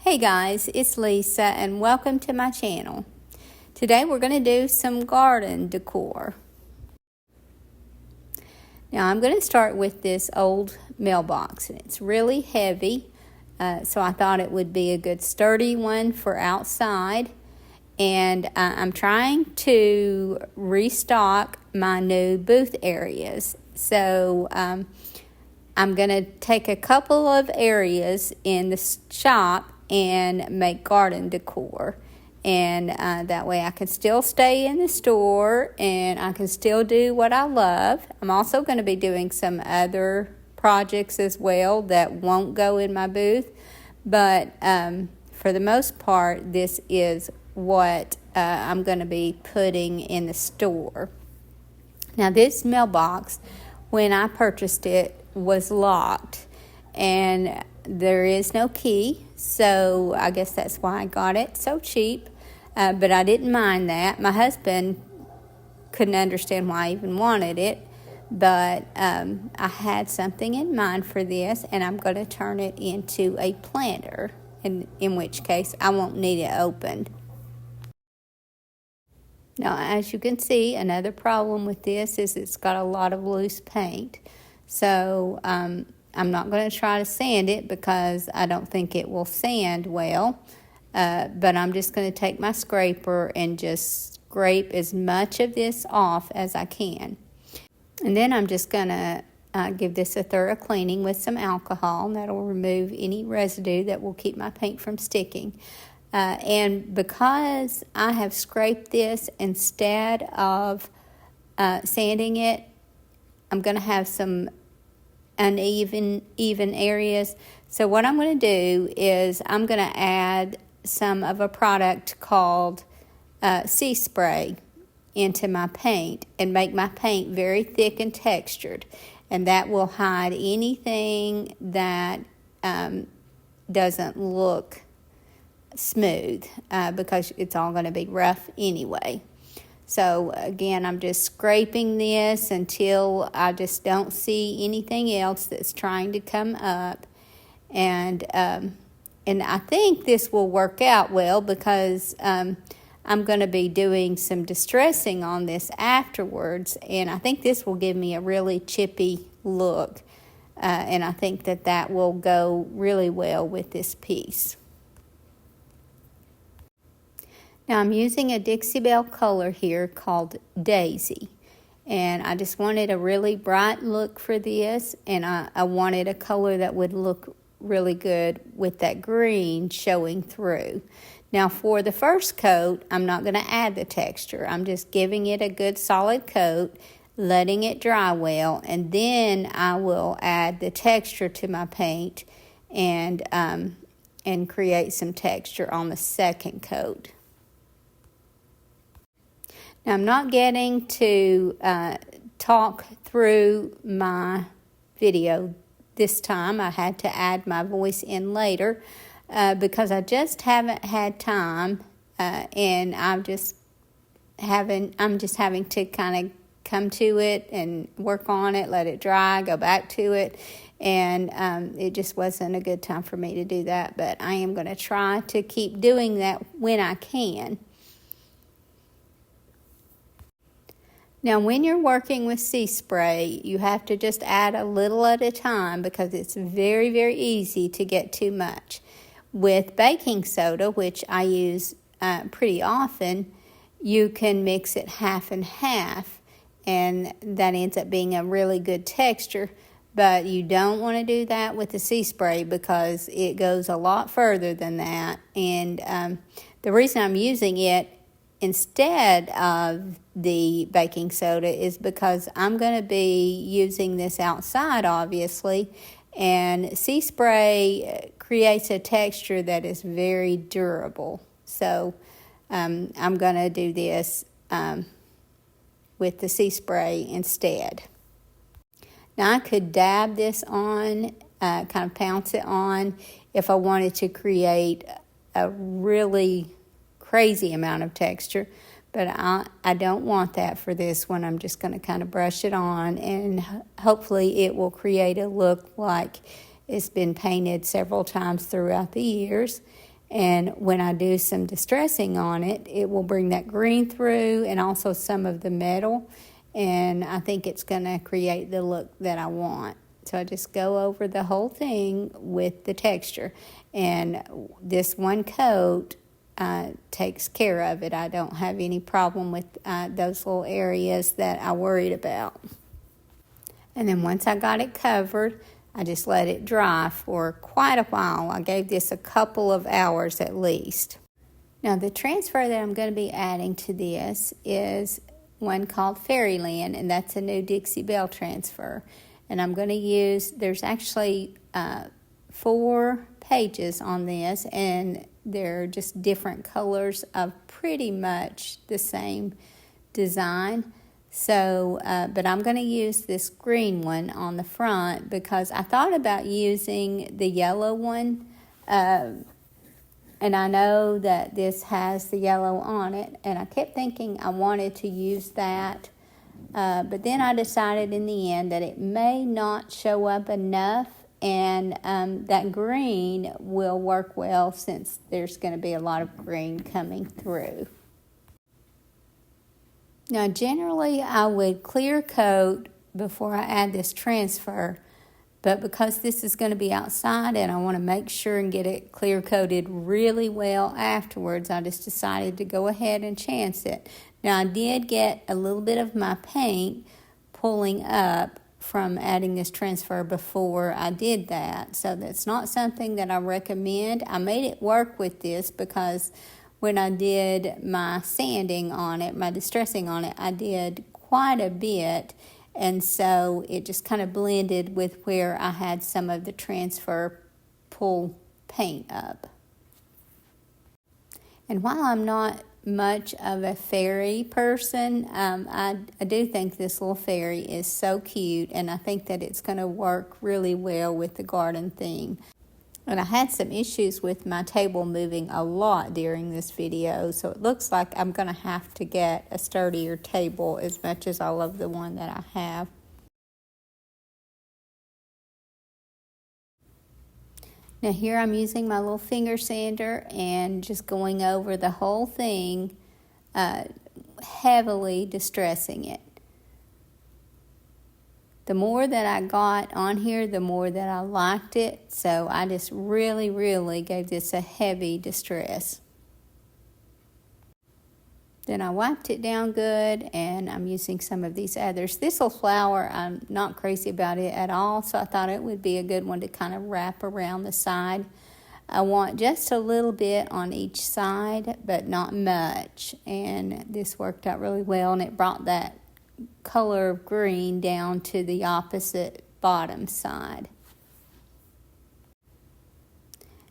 Hey guys, it's Lisa and welcome to my channel. Today we're going to do some garden decor. Now I'm going to start with this old mailbox, and it's really heavy, so I thought it would be a good sturdy one for outside. And I'm trying to restock my new booth areas. So I'm going to take a couple of areas in the shop and make garden decor, and that way I can still stay in the store and I can still do what I love. I'm also going to be doing some other projects as well that won't go in my booth, but for the most part this is what I'm going to be putting in the store. Now this mailbox, when I purchased it, was locked and there is no key, so I guess that's why I got it so cheap, but I didn't mind that. My husband couldn't understand why I even wanted it, but I had something in mind for this, and I'm going to turn it into a planter, in which case I won't need it opened. Now, as you can see, another problem with this is it's got a lot of loose paint, so I'm not going to try to sand it because I don't think it will sand well, but I'm just going to take my scraper and just scrape as much of this off as I can. And then I'm just going to give this a thorough cleaning with some alcohol, and that'll remove any residue that will keep my paint from sticking. And because I have scraped this instead of sanding it, I'm going to have some uneven areas. So what I'm going to do is I'm going to add some of a product called sea spray into my paint and make my paint very thick and textured, and that will hide anything that doesn't look smooth because it's all going to be rough anyway. So again, I'm just scraping this until I just don't see anything else that's trying to come up. And I think this will work out well because I'm going to be doing some distressing on this afterwards. And I think this will give me a really chippy look. And I think that will go really well with this piece. Now I'm using a Dixie Belle color here called Daisy, and I just wanted a really bright look for this, and I wanted a color that would look really good with that green showing through. Now for the first coat, I'm not going to add the texture. I'm just giving it a good solid coat, letting it dry well, and then I will add the texture to my paint and create some texture on the second coat. Now, I'm not getting to talk through my video this time. I had to add my voice in later because I just haven't had time, and I'm just having to kind of come to it and work on it, let it dry, go back to it, and it just wasn't a good time for me to do that. But I am going to try to keep doing that when I can. Now, when you're working with sea spray, you have to just add a little at a time because it's very, very easy to get too much. With baking soda, which I use pretty often, you can mix it half and half, and that ends up being a really good texture. But you don't want to do that with the sea spray because it goes a lot further than that. And the reason I'm using it instead of the baking soda is because I'm going to be using this outside, obviously, and sea spray creates a texture that is very durable. So I'm going to do this with the sea spray instead. Now I could dab this on, kind of pounce it on if I wanted to create a really crazy amount of texture, but I don't want that for this one. I'm just going to kind of brush it on, and hopefully it will create a look like it's been painted several times throughout the years. And when I do some distressing on it, it will bring that green through and also some of the metal. And I think it's going to create the look that I want. So I just go over the whole thing with the texture. And this one coat takes care of it. I don't have any problem with those little areas that I worried about. And then once I got it covered, I just let it dry for quite a while. I gave this a couple of hours at least. Now the transfer that I'm going to be adding to this is one called Fairyland, and that's a new Dixie Belle transfer. And I'm going to use, there's actually 4 pages on this, and they're just different colors of pretty much the same design. So, but I'm going to use this green one on the front because I thought about using the yellow one. And I know that this has the yellow on it. And I kept thinking I wanted to use that. But then I decided in the end that it may not show up enough. And that green will work well since there's going to be a lot of green coming through. Now, generally, I would clear coat before I add this transfer, but because this is going to be outside and I want to make sure and get it clear coated really well afterwards, I just decided to go ahead and chance it. Now, I did get a little bit of my paint pulling up from adding this transfer before I did that, so that's not something that I recommend. I made it work with this because when I did my sanding on it, my distressing on it, I did quite a bit. And so it just kind of blended with where I had some of the transfer pull paint up. And while I'm not much of a fairy person, I do think this little fairy is so cute. And I think that it's going to work really well with the garden theme. And I had some issues with my table moving a lot during this video, so it looks like I'm going to have to get a sturdier table as much as I love the one that I have. Now here I'm using my little finger sander and just going over the whole thing, heavily distressing it. The more that I got on here, the more that I liked it. So I just really, really gave this a heavy distress. Then I wiped it down good, and I'm using some of these others. This little flower, I'm not crazy about it at all, so I thought it would be a good one to kind of wrap around the side. I want just a little bit on each side, but not much. And this worked out really well, and it brought that color of green down to the opposite bottom side.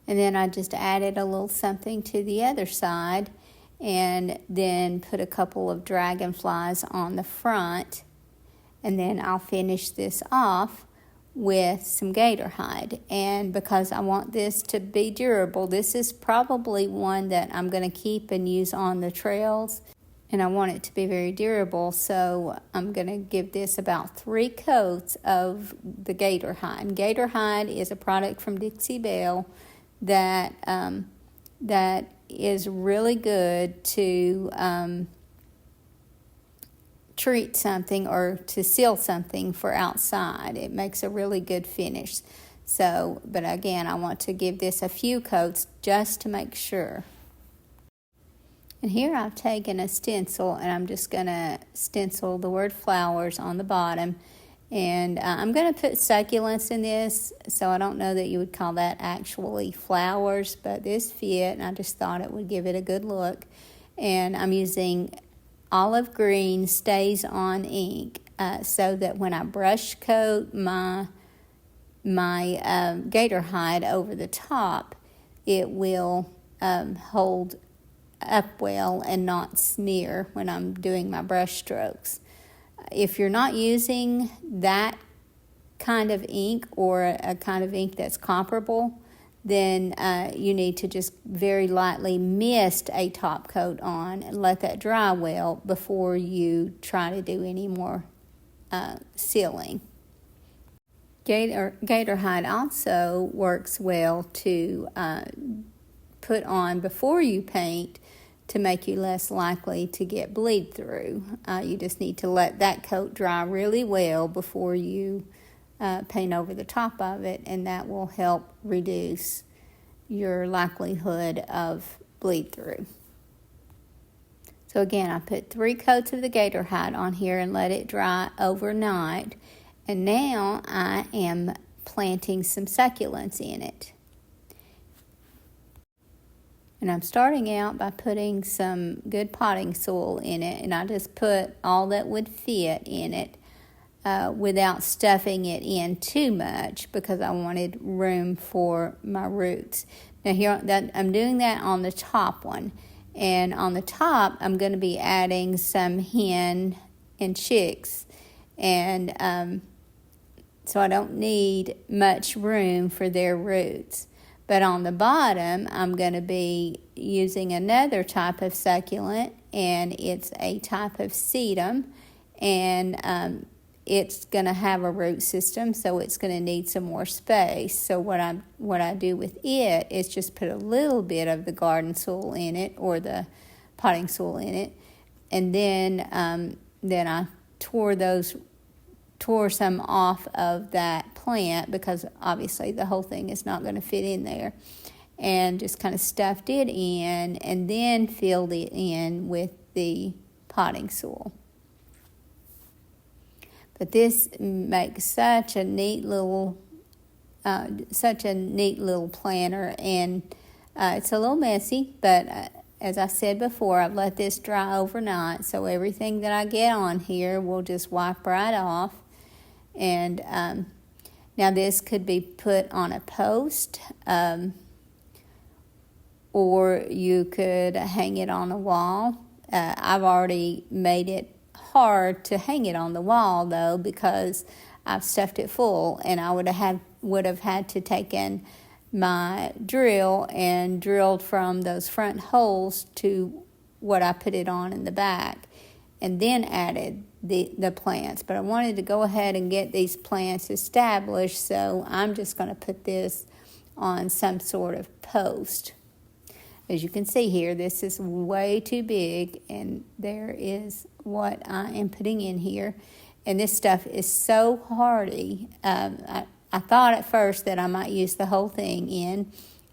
And then I just added a little something to the other side and then put a couple of dragonflies on the front. And then I'll finish this off with some Gatorhide. And because I want this to be durable, this is probably one that I'm going to keep and use on the trails. And I want it to be very durable, so I'm going to give this about 3 coats of the Gatorhide. Gatorhide is a product from Dixie Belle that is really good to treat something or to seal something for outside. It makes a really good finish. So, but again, I want to give this a few coats just to make sure. And here I've taken a stencil and I'm just going to stencil the word flowers on the bottom. And I'm going to put succulents in this, so I don't know that you would call that actually flowers, but this fit, and I just thought it would give it a good look. And I'm using olive green Stays On ink so that when I brush coat my Gatorhide over the top, it will hold up well and not smear when I'm doing my brush strokes. If you're not using that kind of ink or a kind of ink that's comparable, then you need to just very lightly mist a top coat on and let that dry well before you try to do any more sealing. Gatorhide also works well to put on before you paint to make you less likely to get bleed through. You just need to let that coat dry really well before you paint over the top of it, and that will help reduce your likelihood of bleed through. So again, I put 3 coats of the Gatorhide on here and let it dry overnight. And now I am planting some succulents in it. And I'm starting out by putting some good potting soil in it, and I just put all that would fit in it without stuffing it in too much because I wanted room for my roots. Now here, I'm doing that on the top one, and on the top I'm going to be adding some hen and chicks, and so I don't need much room for their roots. But on the bottom, I'm going to be using another type of succulent, and it's a type of sedum, and it's going to have a root system, so it's going to need some more space. So what I do with it is just put a little bit of the garden soil in it, or the potting soil in it, and then I tore some off of that plant because obviously the whole thing is not going to fit in there, and just kind of stuffed it in and then filled it in with the potting soil. But this makes such a neat little planter, and it's a little messy, but as I said before, I've let this dry overnight, so everything that I get on here will just wipe right off. And now this could be put on a post, or you could hang it on a wall. I've already made it hard to hang it on the wall though, because I've stuffed it full, and I would have had to take in my drill and drilled from those front holes to what I put it on in the back, and then added the plants. But I wanted to go ahead and get these plants established, so I'm just going to put this on some sort of post. As you can see here, this is way too big, and there is what I am putting in here. And this stuff is so hardy. I thought at first that I might use the whole thing in,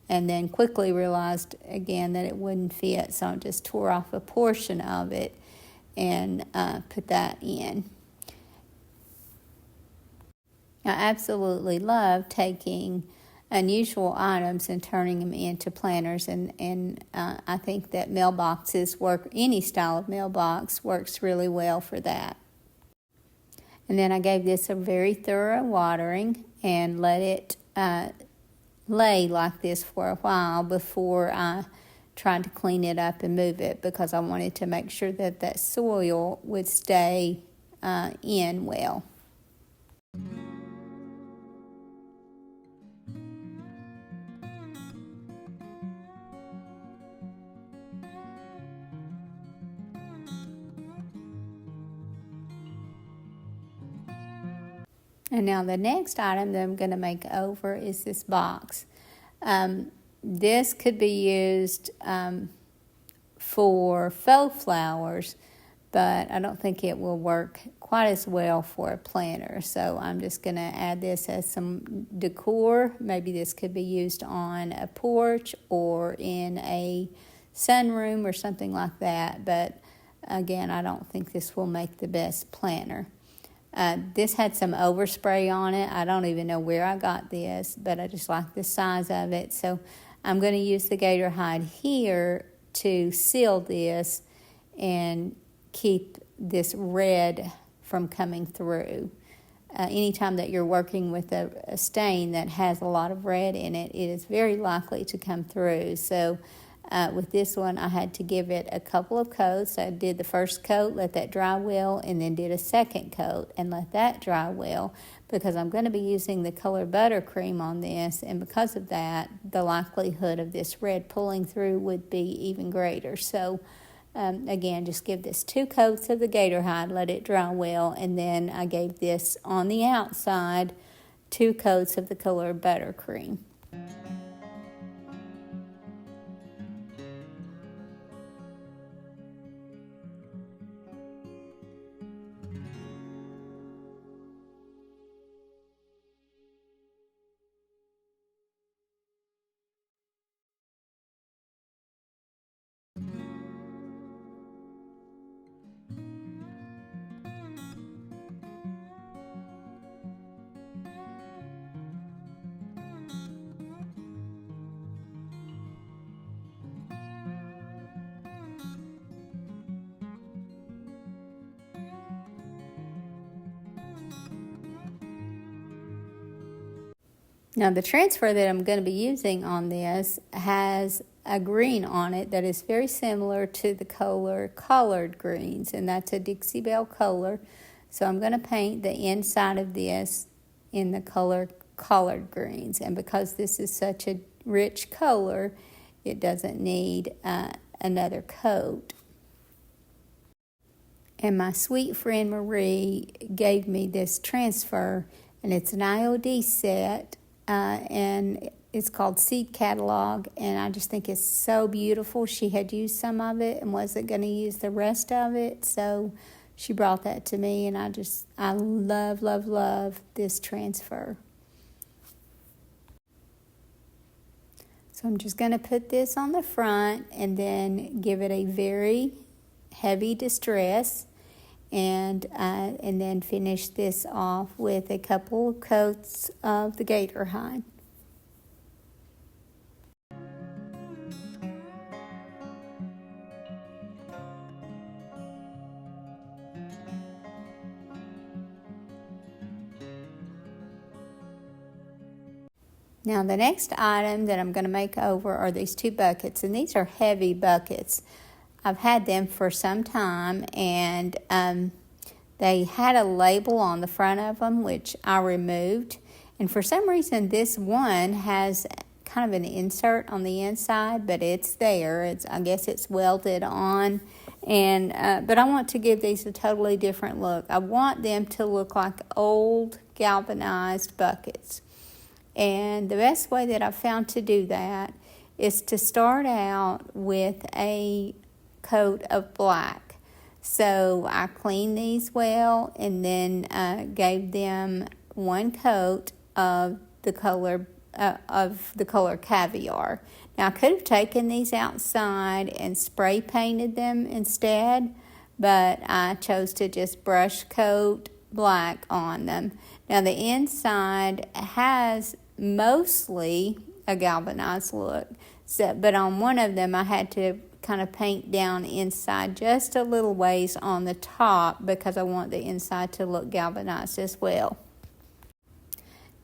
and then quickly realized again that it wouldn't fit, so I just tore off a portion of it and put that in. I absolutely love taking unusual items and turning them into planters, and I think that mailboxes work, any style of mailbox works really well for that. And then I gave this a very thorough watering and let it lay like this for a while before I tried to clean it up and move it, because I wanted to make sure that that soil would stay in well. And now the next item that I'm going to make over is this box. This could be used for faux flowers, but I don't think it will work quite as well for a planter. So I'm just going to add this as some decor. Maybe this could be used on a porch or in a sunroom or something like that. But again, I don't think this will make the best planter. This had some overspray on it. I don't even know where I got this, but I just like the size of it. So I'm going to use the Gatorhide here to seal this and keep this red from coming through. Anytime that you're working with a stain that has a lot of red in it, it is very likely to come through. So with this one, I had to give it a couple of coats. I did the first coat, let that dry well, and then did a second coat and let that dry well, because I'm going to be using the color Buttercream on this, and because of that, the likelihood of this red pulling through would be even greater. So again, just give this 2 coats of the Gatorhide, let it dry well, and then I gave this on the outside 2 coats of the color Buttercream. Now the transfer that I'm going to be using on this has a green on it that is very similar to the color Collard Greens, and that's a Dixie Belle color. So I'm going to paint the inside of this in the color Collard Greens, and because this is such a rich color, it doesn't need another coat. And my sweet friend Marie gave me this transfer, and it's an IOD set, and it's called Seed Catalog, and I just think it's so beautiful. She had used some of it and wasn't going to use the rest of it, so she brought that to me, and I love, love, love this transfer. So I'm just going to put this on the front and then give it a very heavy distress, and then finish this off with a couple of coats of the Gatorhide. Now the next item that I'm going to make over are these two buckets, and these are heavy buckets. I've had them for some time, and they had a label on the front of them, which I removed. And for some reason, this one has kind of an insert on the inside, but it's there. I guess it's welded on. And but I want to give these a totally different look. I want them to look like old galvanized buckets. And the best way that I've found to do that is to start out with a coat of black. So I cleaned these well and then gave them one coat of the color Caviar. Now I could have taken these outside and spray painted them instead, but I chose to just brush coat black on them. Now the inside has mostly a galvanized look, but on one of them I had to kind of paint down inside just a little ways on the top because I want the inside to look galvanized as well.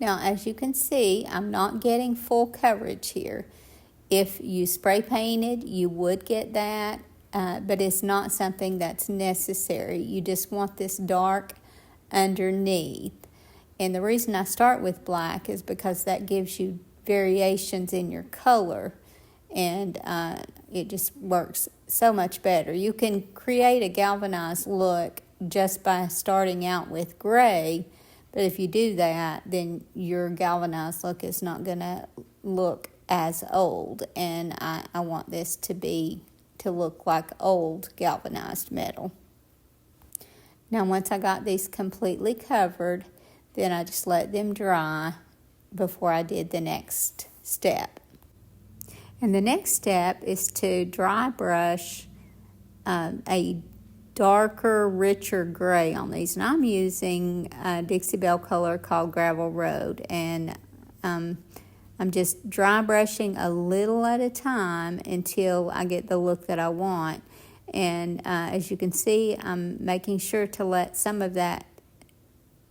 Now as you can see, I'm not getting full coverage here. If you spray painted, you would get that, but it's not something that's necessary. You just want this dark underneath. And the reason I start with black is because that gives you variations in your color, and it just works so much better. You can create a galvanized look just by starting out with gray, but if you do that, then your galvanized look is not going to look as old, and I want this to look like old galvanized metal. Now once I got these completely covered, then I just let them dry before I did the next step. And the next step is to dry brush a darker, richer gray on these. And I'm using a Dixie Belle color called Gravel Road. And I'm just dry brushing a little at a time until I get the look that I want. And as you can see, I'm making sure to let some of that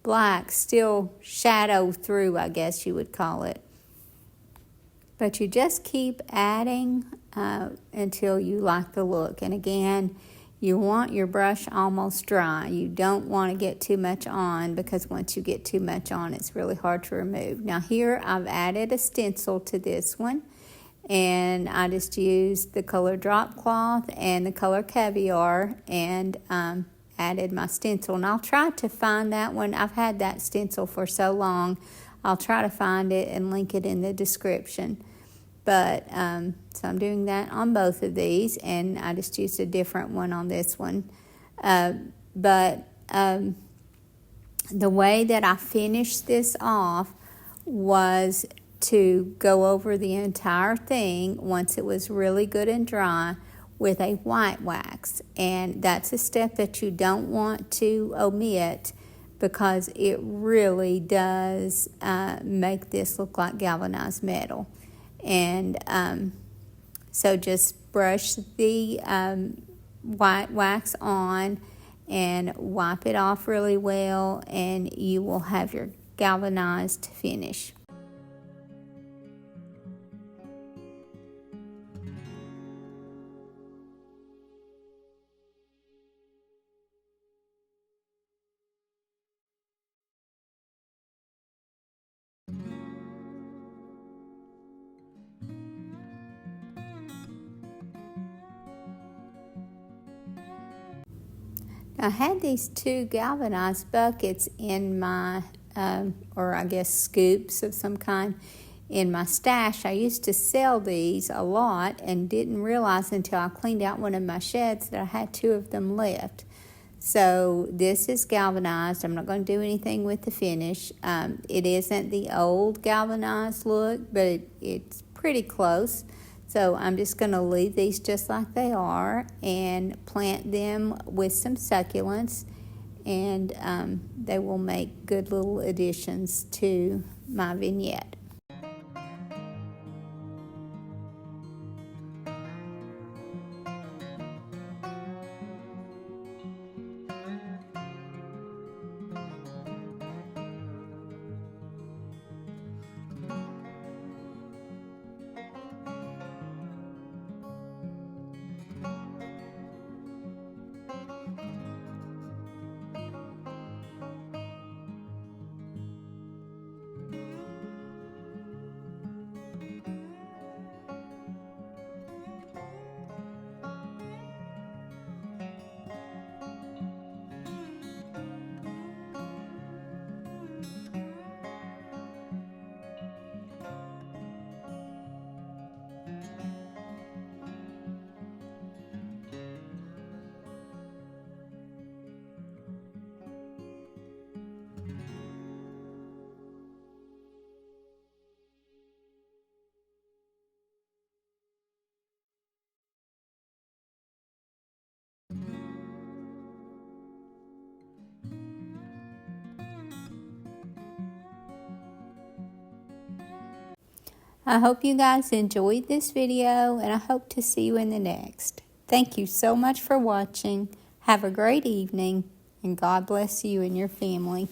black still shadow through, I guess you would call it. But you just keep adding until you like the look. And again, you want your brush almost dry. You don't want to get too much on, because once you get too much on, it's really hard to remove. Now here I've added a stencil to this one, and I just used the color Drop Cloth and the color Caviar, and added my stencil. And I'll try to find that one. I've had that stencil for so long. I'll try to find it and link it in the description. But so I'm doing that on both of these, and I just used a different one on this one. But the way that I finished this off was to go over the entire thing once it was really good and dry with a white wax. And that's a step that you don't want to omit, because it really does make this look like galvanized metal. And so just brush the white wax on and wipe it off really well, and you will have your galvanized finish. I had these 2 galvanized buckets in my, or I guess scoops of some kind, in my stash. I used to sell these a lot and didn't realize until I cleaned out one of my sheds that I had 2 of them left. So this is galvanized. I'm not going to do anything with the finish. It isn't the old galvanized look, but it's pretty close. So I'm just going to leave these just like they are and plant them with some succulents, and they will make good little additions to my vignette. I hope you guys enjoyed this video, and I hope to see you in the next. Thank you so much for watching. Have a great evening, and God bless you and your family.